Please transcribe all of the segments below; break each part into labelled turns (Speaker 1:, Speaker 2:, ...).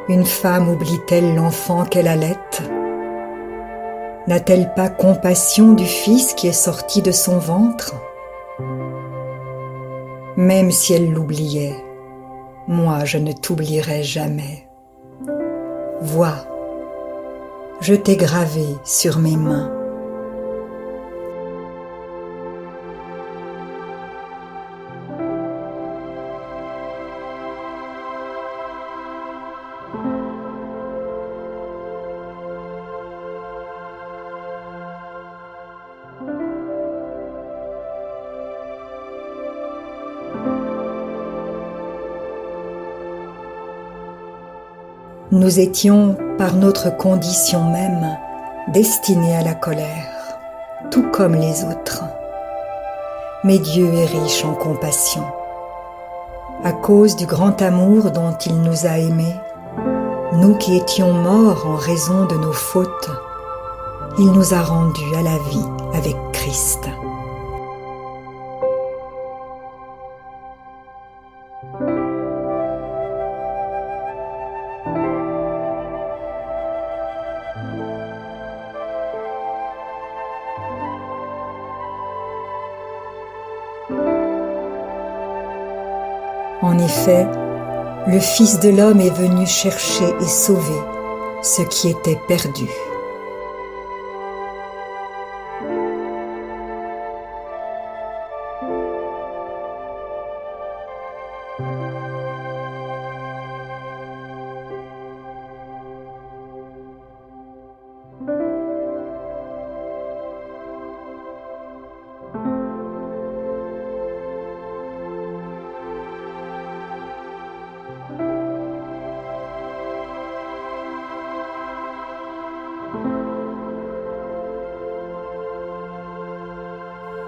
Speaker 1: Une femme oublie-t-elle l'enfant qu'elle allaite? N'a-t-elle pas compassion du fils qui est sorti de son ventre? Même si elle l'oubliait, moi je ne t'oublierai jamais. Vois, je t'ai gravé sur mes mains. Nous étions, par notre condition même, destinés à la colère, tout comme les autres. Mais Dieu est riche en compassion. À cause du grand amour dont il nous a aimés, nous qui étions morts en raison de nos fautes, il nous a rendus à la vie avec Christ. En effet, le Fils de l'homme est venu chercher et sauver ce qui était perdu.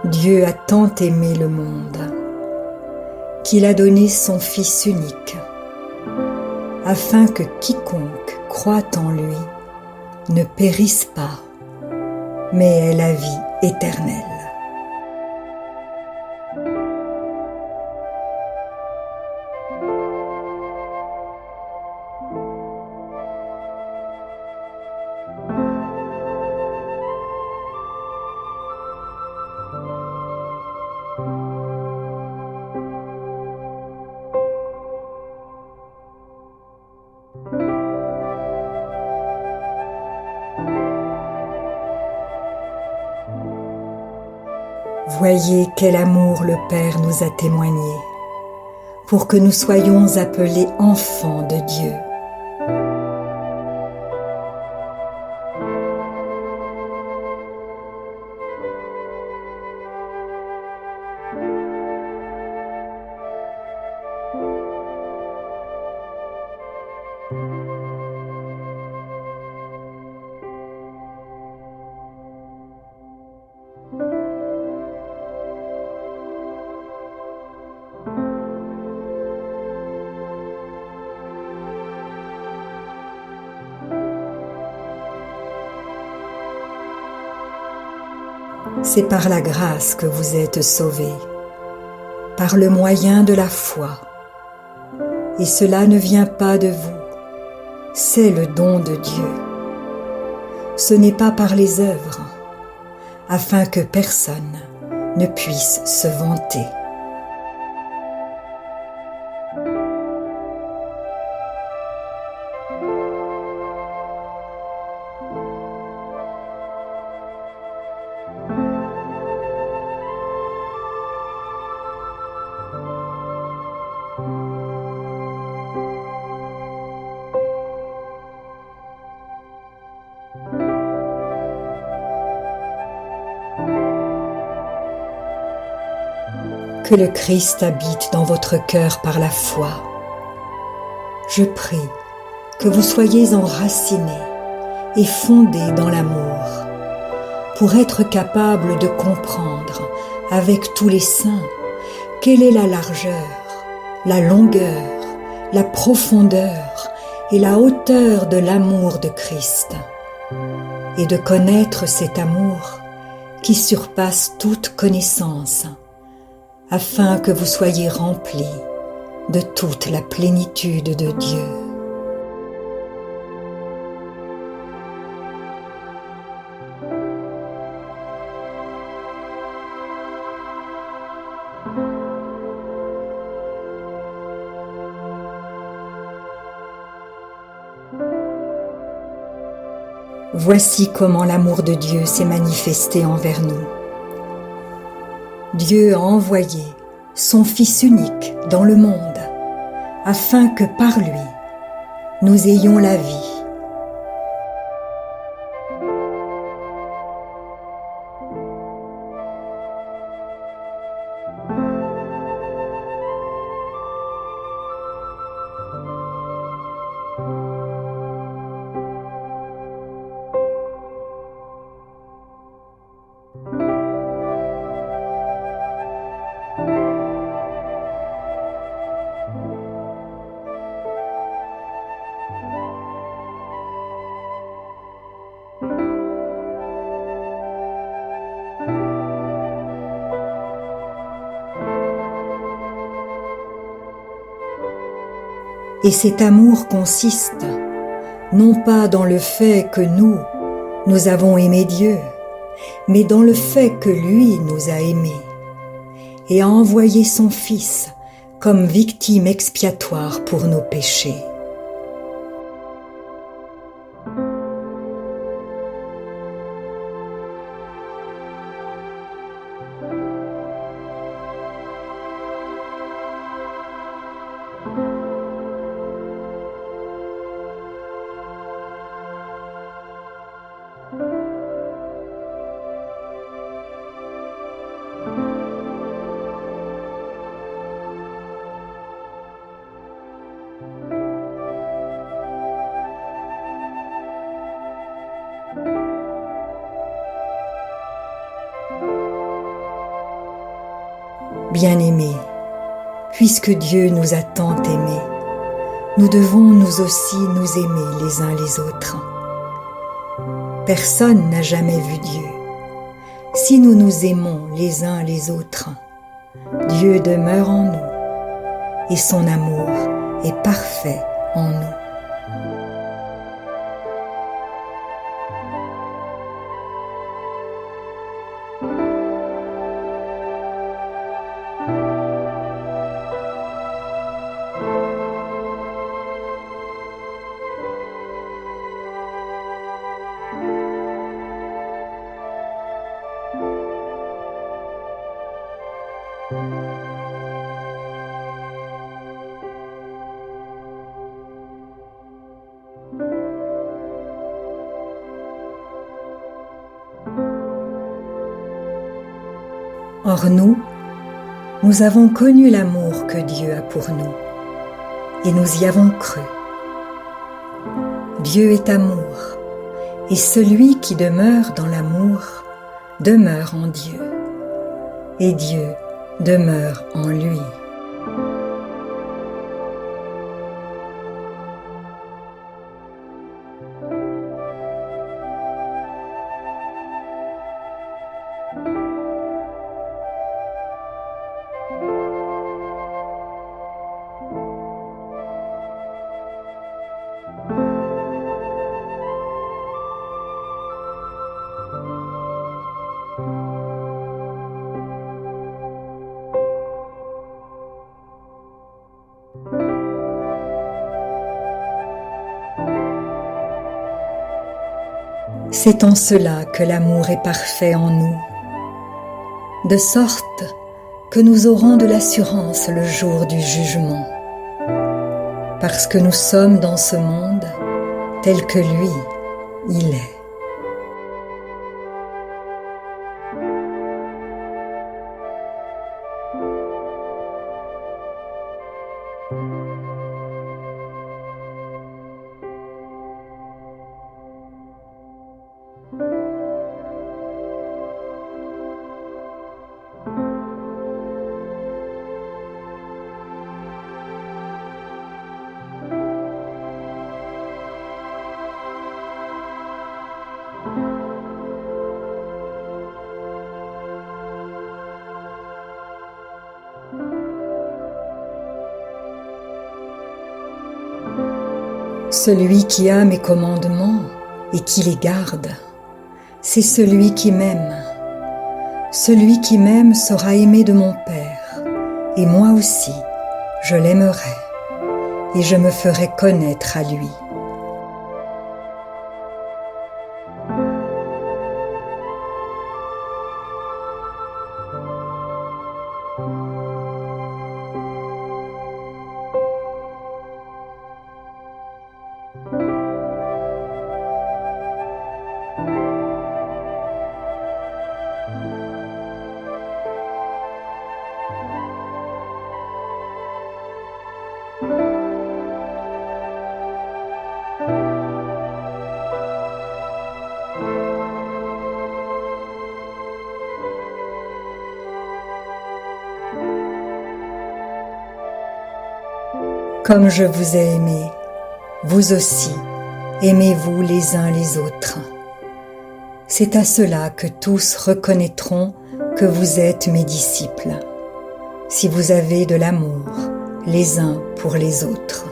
Speaker 1: Dieu a tant aimé le monde qu'il a donné son Fils unique, afin que quiconque croit en lui ne périsse pas, mais ait la vie éternelle. Voyez quel amour le Père nous a témoigné, pour que nous soyons appelés enfants de Dieu. C'est par la grâce que vous êtes sauvés, par le moyen de la foi. Et cela ne vient pas de vous, c'est le don de Dieu. Ce n'est pas par les œuvres, afin que personne ne puisse se vanter. Que le Christ habite dans votre cœur par la foi. Je prie que vous soyez enracinés et fondés dans l'amour, pour être capables de comprendre avec tous les saints quelle est la largeur, la longueur, la profondeur et la hauteur de l'amour de Christ, et de connaître cet amour qui surpasse toute connaissance, afin que vous soyez remplis de toute la plénitude de Dieu. Voici comment l'amour de Dieu s'est manifesté envers nous. Dieu a envoyé son Fils unique dans le monde, afin que par lui, nous ayons la vie. Et cet amour consiste non pas dans le fait que nous avons aimé Dieu, mais dans le fait que lui nous a aimés et a envoyé son Fils comme victime expiatoire pour nos péchés. Bien-aimés, puisque Dieu nous a tant aimés, nous devons nous aussi nous aimer les uns les autres. Personne n'a jamais vu Dieu. Si nous nous aimons les uns les autres, Dieu demeure en nous et son amour est parfait en nous. Or nous avons connu l'amour que Dieu a pour nous, et nous y avons cru. Dieu est amour, et celui qui demeure dans l'amour demeure en Dieu, et Dieu demeure en lui. C'est en cela que l'amour est parfait en nous, de sorte que nous aurons de l'assurance le jour du jugement, parce que nous sommes dans ce monde tel que lui, il est. Celui qui a mes commandements et qui les garde, c'est celui qui m'aime. Celui qui m'aime sera aimé de mon Père, et moi aussi, je l'aimerai, et je me ferai connaître à lui. Comme je vous ai aimé, vous aussi, aimez-vous les uns les autres. C'est à cela que tous reconnaîtront que vous êtes mes disciples, si vous avez de l'amour les uns pour les autres.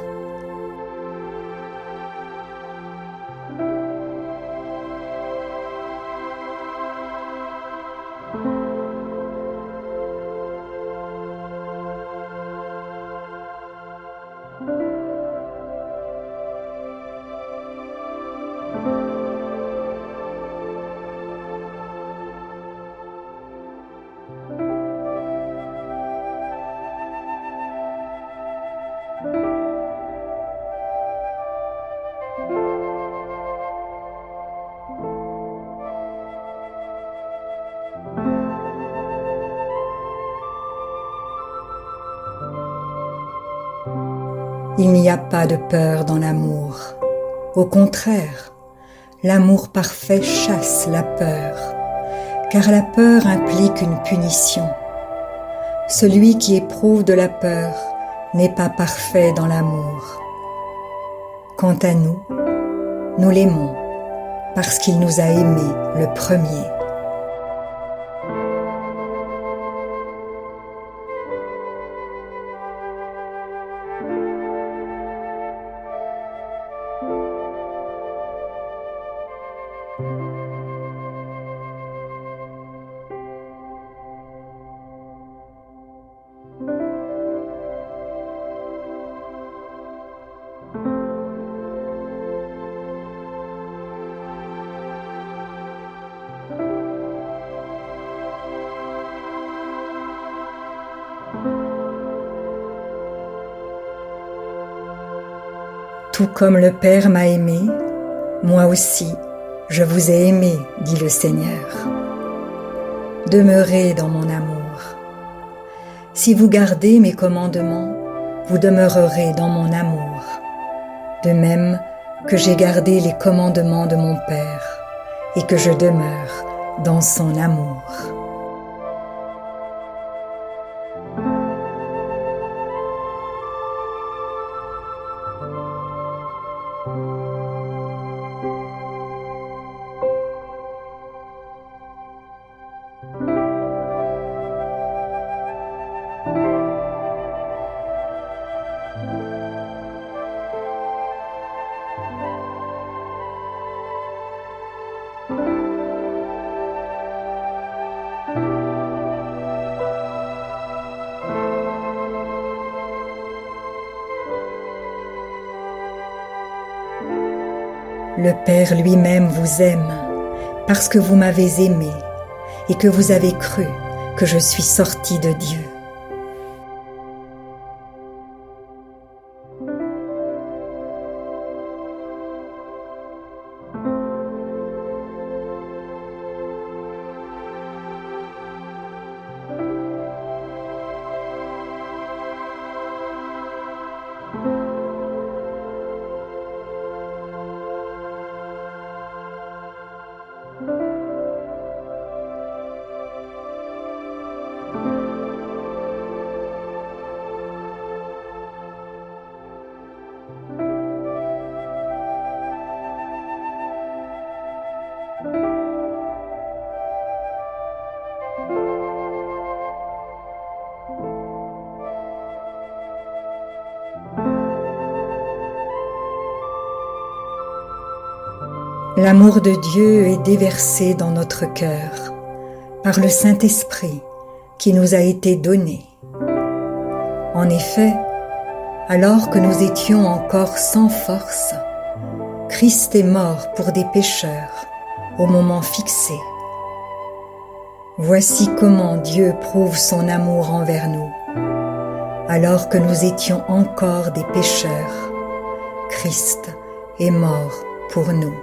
Speaker 1: Il n'y a pas de peur dans l'amour. Au contraire, l'amour parfait chasse la peur, car la peur implique une punition. Celui qui éprouve de la peur n'est pas parfait dans l'amour. Quant à nous, nous l'aimons parce qu'il nous a aimés le premier. Tout comme le Père m'a aimé, moi aussi, je vous ai aimé, dit le Seigneur. Demeurez dans mon amour. Si vous gardez mes commandements, vous demeurerez dans mon amour, de même que j'ai gardé les commandements de mon Père et que je demeure dans son amour. Le Père lui-même vous aime parce que vous m'avez aimé et que vous avez cru que je suis sorti de Dieu. L'amour de Dieu est déversé dans notre cœur par le Saint-Esprit qui nous a été donné. En effet, alors que nous étions encore sans force, Christ est mort pour des pécheurs au moment fixé. Voici comment Dieu prouve son amour envers nous. Alors que nous étions encore des pécheurs, Christ est mort pour nous.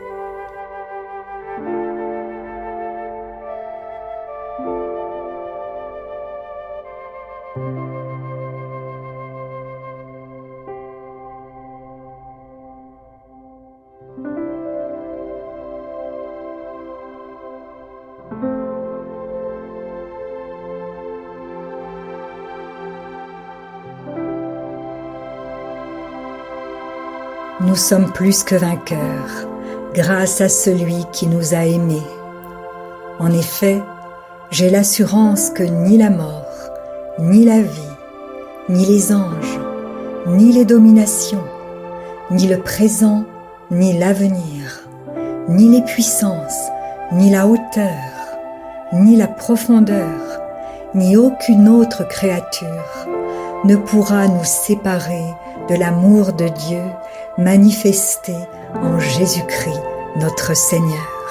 Speaker 1: Nous sommes plus que vainqueurs, grâce à celui qui nous a aimés. En effet, j'ai l'assurance que ni la mort, ni la vie, ni les anges, ni les dominations, ni le présent, ni l'avenir, ni les puissances, ni la hauteur, ni la profondeur, ni aucune autre créature ne pourra nous séparer de l'amour de Dieu manifesté en Jésus-Christ notre Seigneur.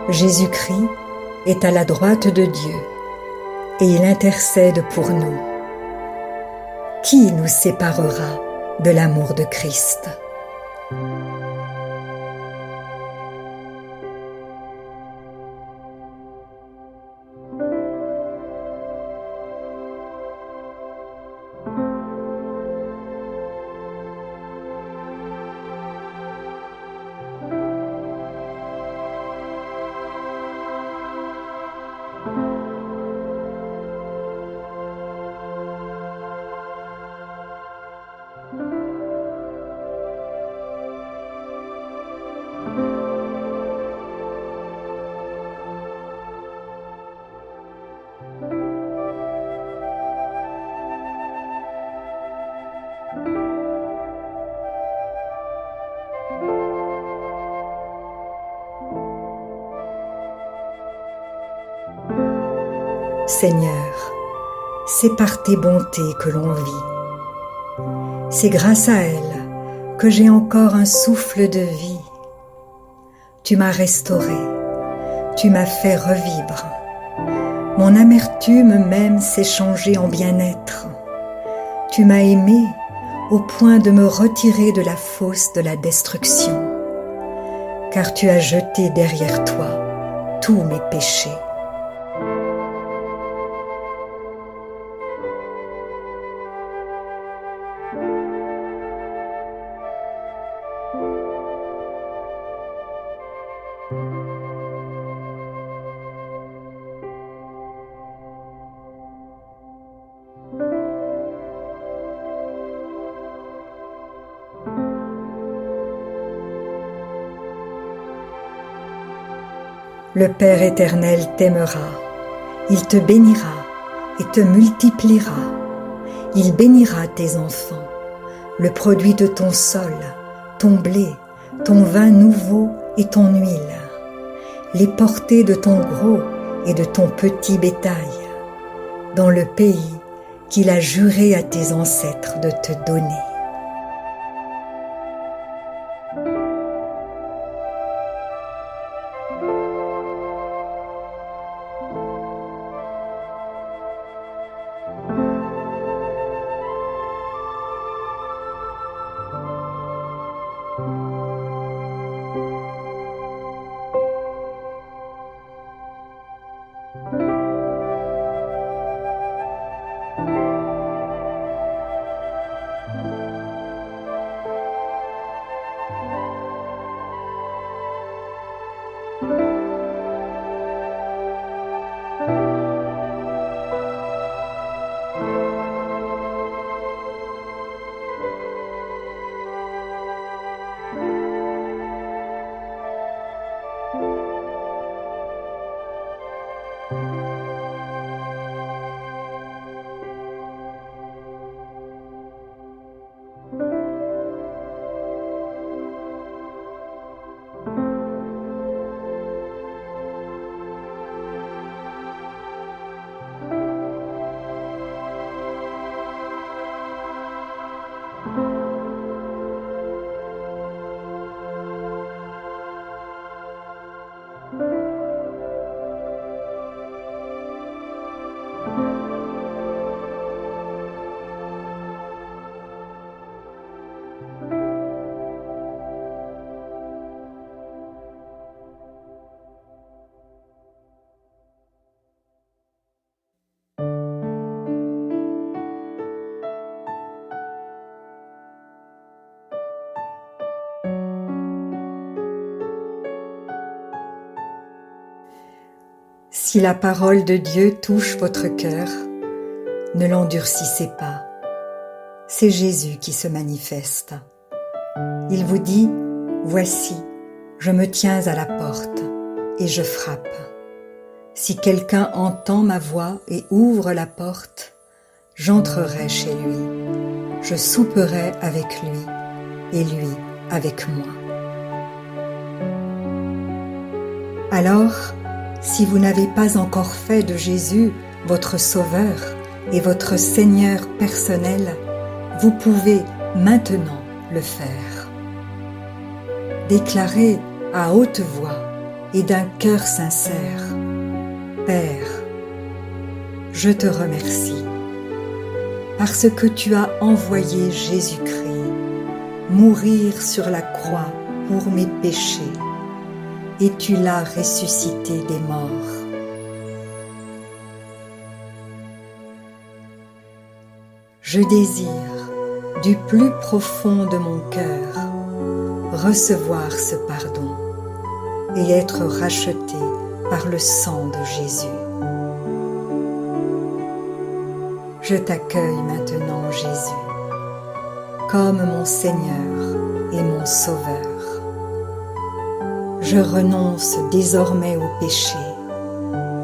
Speaker 1: Jésus-Christ est à la droite de Dieu et il intercède pour nous. Qui nous séparera de l'amour de Christ ? Seigneur, c'est par tes bontés que l'on vit. C'est grâce à elles que j'ai encore un souffle de vie. Tu m'as restauré, tu m'as fait revivre. Mon amertume même s'est changée en bien-être. Tu m'as aimé au point de me retirer de la fosse de la destruction, car tu as jeté derrière toi tous mes péchés. Le Père éternel t'aimera, il te bénira et te multipliera. Il bénira tes enfants, le produit de ton sol, ton blé, ton vin nouveau et ton huile, les portées de ton gros et de ton petit bétail, dans le pays qu'il a juré à tes ancêtres de te donner. Si la parole de Dieu touche votre cœur, ne l'endurcissez pas. C'est Jésus qui se manifeste. Il vous dit, « Voici, je me tiens à la porte et je frappe. Si quelqu'un entend ma voix et ouvre la porte, j'entrerai chez lui, je souperai avec lui et lui avec moi. » Alors, si vous n'avez pas encore fait de Jésus votre Sauveur et votre Seigneur personnel, vous pouvez maintenant le faire. Déclarez à haute voix et d'un cœur sincère, « Père, je te remercie parce que tu as envoyé Jésus-Christ mourir sur la croix pour mes péchés et tu l'as ressuscité des morts. Je désire, du plus profond de mon cœur, recevoir ce pardon et être racheté par le sang de Jésus. Je t'accueille maintenant, Jésus, comme mon Seigneur et mon Sauveur. Je renonce désormais au péché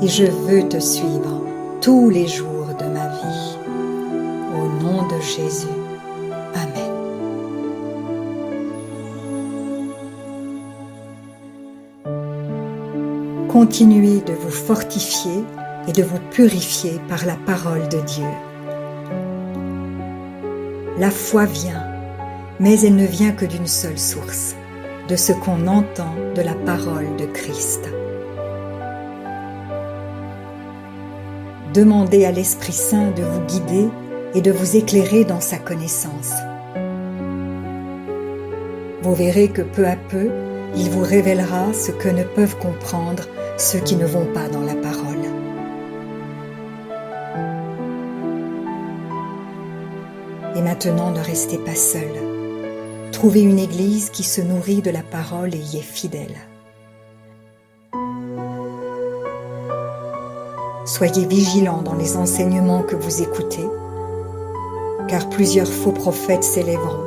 Speaker 1: et je veux te suivre tous les jours de ma vie. Au nom de Jésus. Amen. Continuez de vous fortifier et de vous purifier par la parole de Dieu. La foi vient, mais elle ne vient que d'une seule source, de ce qu'on entend de la parole de Christ. Demandez à l'Esprit Saint de vous guider et de vous éclairer dans sa connaissance. Vous verrez que peu à peu, il vous révélera ce que ne peuvent comprendre ceux qui ne vont pas dans la parole. Et maintenant, ne restez pas seul. Trouvez une église qui se nourrit de la parole et y est fidèle. Soyez vigilants dans les enseignements que vous écoutez, car plusieurs faux prophètes s'élèveront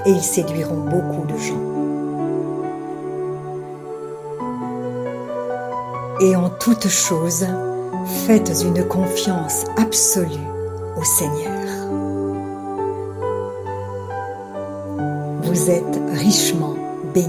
Speaker 1: et ils séduiront beaucoup de gens. Et en toutes choses, faites une confiance absolue au Seigneur. Vous êtes richement bénis.